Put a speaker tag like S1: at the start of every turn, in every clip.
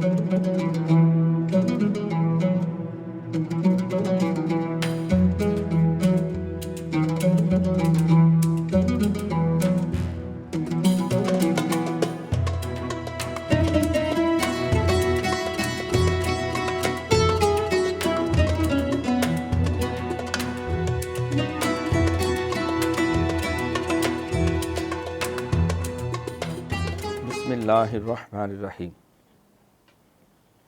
S1: Bismillahirrahmanirrahim.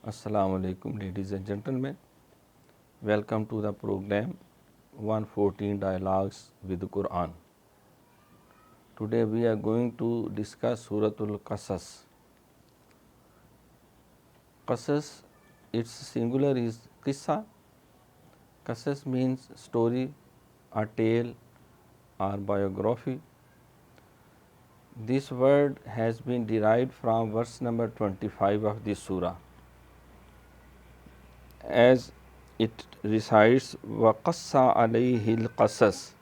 S1: Assalamu alaikum, ladies and gentlemen. Welcome to the program 114 Dialogues with the Quran. Today we are going to discuss Surah Qasas. Qasas, its singular is Qissa. Qasas means story, a tale, or biography. This word has been derived from verse number 25 of this surah, as it recites وَقَصَّ عَلَيْهِ الْقَصَص,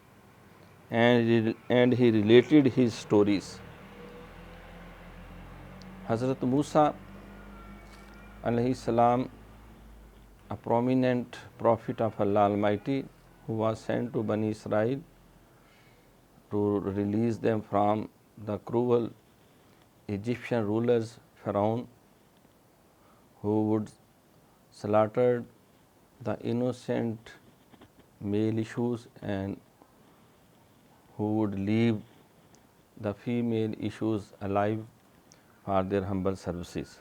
S1: and he related his stories. Hazrat Musa alayhi salam, a prominent prophet of Allah Almighty, who was sent to Bani Israel to release them from the cruel Egyptian rulers, Pharaoh, who would slaughter the innocent male issues and who would leave the female issues alive for their humble services.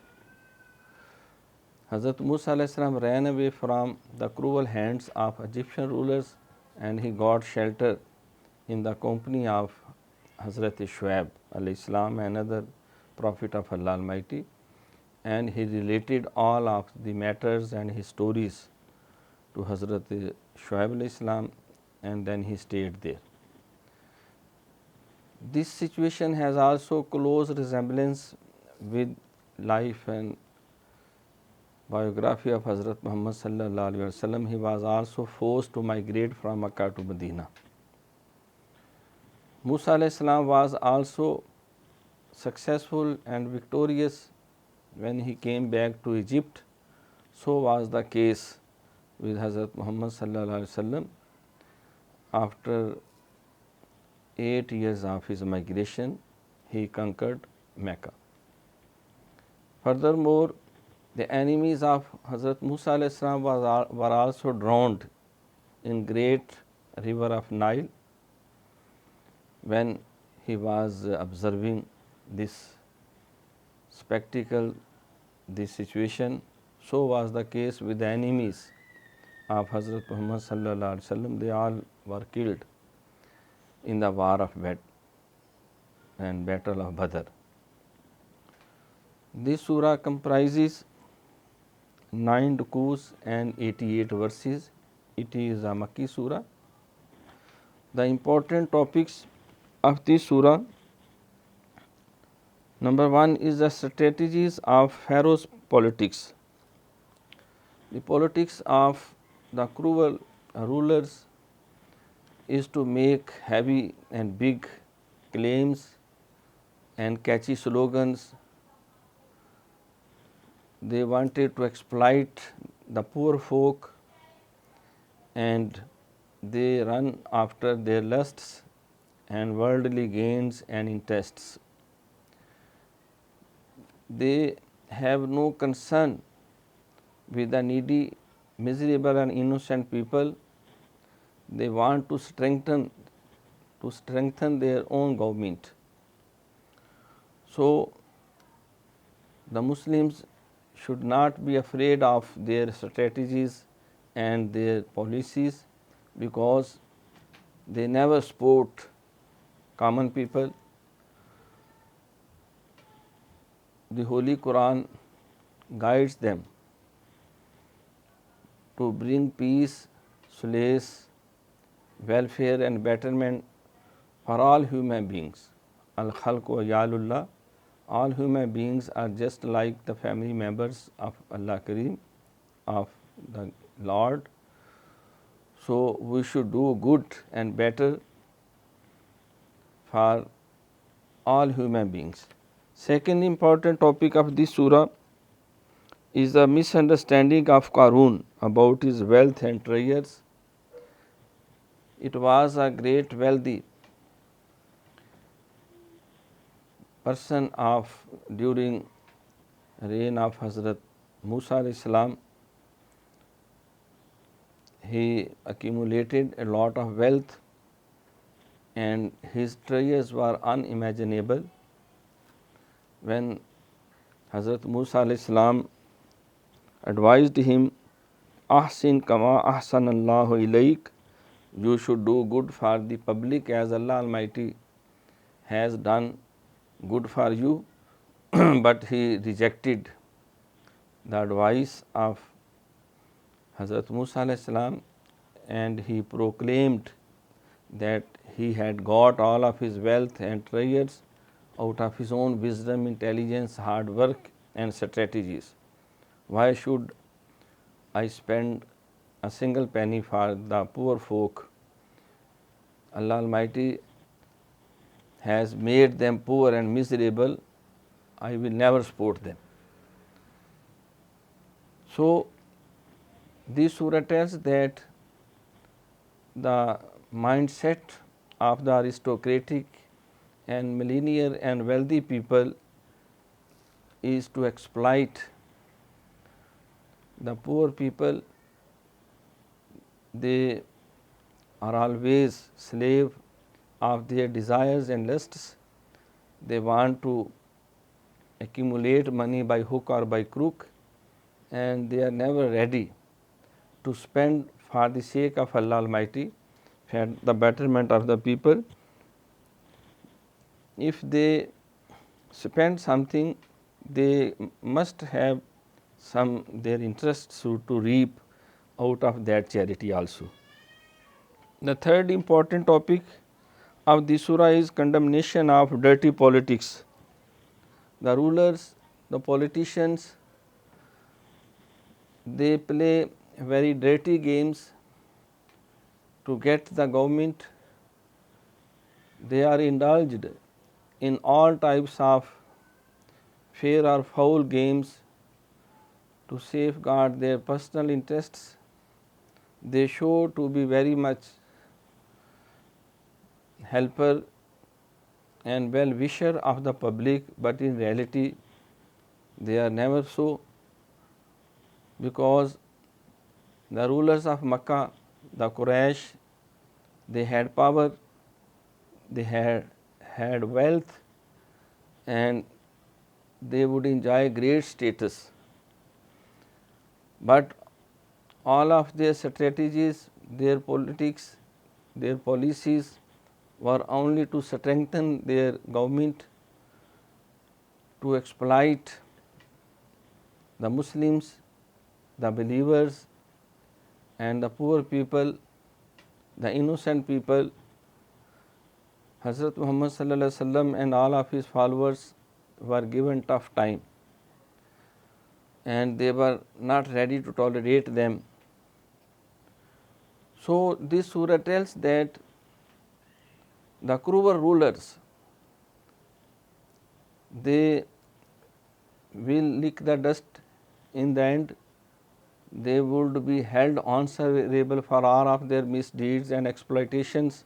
S1: Hazrat Musa alayhi salam ran away from the cruel hands of Egyptian rulers, and he got shelter in the company of Hazrat Shuaib alayhi salam, another prophet of Allah Almighty, and he related all of the matters and his stories to Hazrat Shuaib alayhi salam, and then he stayed there. This situation has also close resemblance with life and biography of Hazrat Muhammad sallallahu alaihi wasallam. He was also forced to migrate from Makkah to Medina. Musa alayhi salam was also successful and victorious when he came back to Egypt. So was the case with Hazrat Muhammad sallallahu alaihi wasallam. After 8 years of his migration, he conquered Mecca. Furthermore, the enemies of Hazrat Musa alayhi salam were also drowned in great river of Nile. When he was observing this spectacle, this situation, so was the case with the enemies of Hazrat Muhammad sallallahu alaihi wasallam. They all were killed in the war of battle of Badr. This surah comprises 9 rukus and 88 verses. It is a Makki surah. The important topics of this surah: number 1 is the strategies of Pharaoh's politics. The politics of the cruel rulers is to make heavy and big claims and catchy slogans. They wanted to exploit the poor folk, and they run after their lusts and worldly gains and interests. They have no concern with the needy, miserable and innocent people. They want to strengthen their own government. So the Muslims should not be afraid of their strategies and their policies, because they never support common people. The Holy Quran guides them to bring peace, solace, welfare and betterment for all human beings. Al-Khalqu Yalullah, all human beings are just like the family members of Allah Kareem, of the Lord. So we should do good and better for all human beings. Second important topic of this surah is the misunderstanding of Qarun about his wealth and treasures. It was a great wealthy person of during reign of Hazrat Musa alayhi salam. He accumulated a lot of wealth and his treasures were unimaginable. When Hazrat Musa alayhi salam advised him, Ahsin kama ahsan Allahu ilayk, you should do good for the public as Allah Almighty has done good for you. But he rejected the advice of Hazrat Musa alayhi salam and he proclaimed that he had got all of his wealth and treasures out of his own wisdom, intelligence, hard work and strategies. Why should I spend a single penny for the poor folk? Allah Almighty has made them poor and miserable. I will never support them. So, this surah tells that the mindset of the aristocratic and millionaire and wealthy people is to exploit the poor people. They are always slave of their desires and lusts. They want to accumulate money by hook or by crook, and they are never ready to spend for the sake of Allah Almighty, for the betterment of the people. If they spend something, they must have some their interests to reap out of that charity also. The third important topic of the surah is condemnation of dirty politics. The rulers, the politicians, they play very dirty games to get the government. They are indulged in all types of fair or foul games to safeguard their personal interests. They show to be very much helper and well-wisher of the public, but in reality they are never so, because the rulers of Makkah, the Quraysh, they had power, they had wealth, and they would enjoy great status. But all of their strategies, their politics, their policies were only to strengthen their government, to exploit the Muslims, the believers and the poor people, the innocent people. Hazrat Muhammad sallallahu alaihi wasallam and all of his followers were given tough time, and they were not ready to tolerate them. So, this surah tells that the cruel rulers, they will lick the dust in the end. They would be held answerable for all of their misdeeds and exploitations.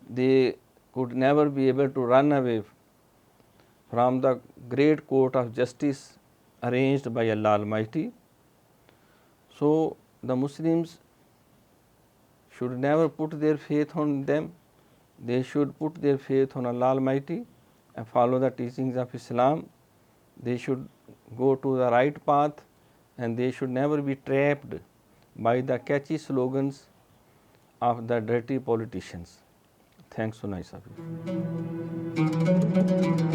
S1: They could never be able to run away from the great court of justice arranged by Allah Almighty. So, the Muslims should never put their faith on them. They should put their faith on Allah Almighty and follow the teachings of Islam. They should go to the right path, and they should never be trapped by the catchy slogans of the dirty politicians. Thanks so nice of you.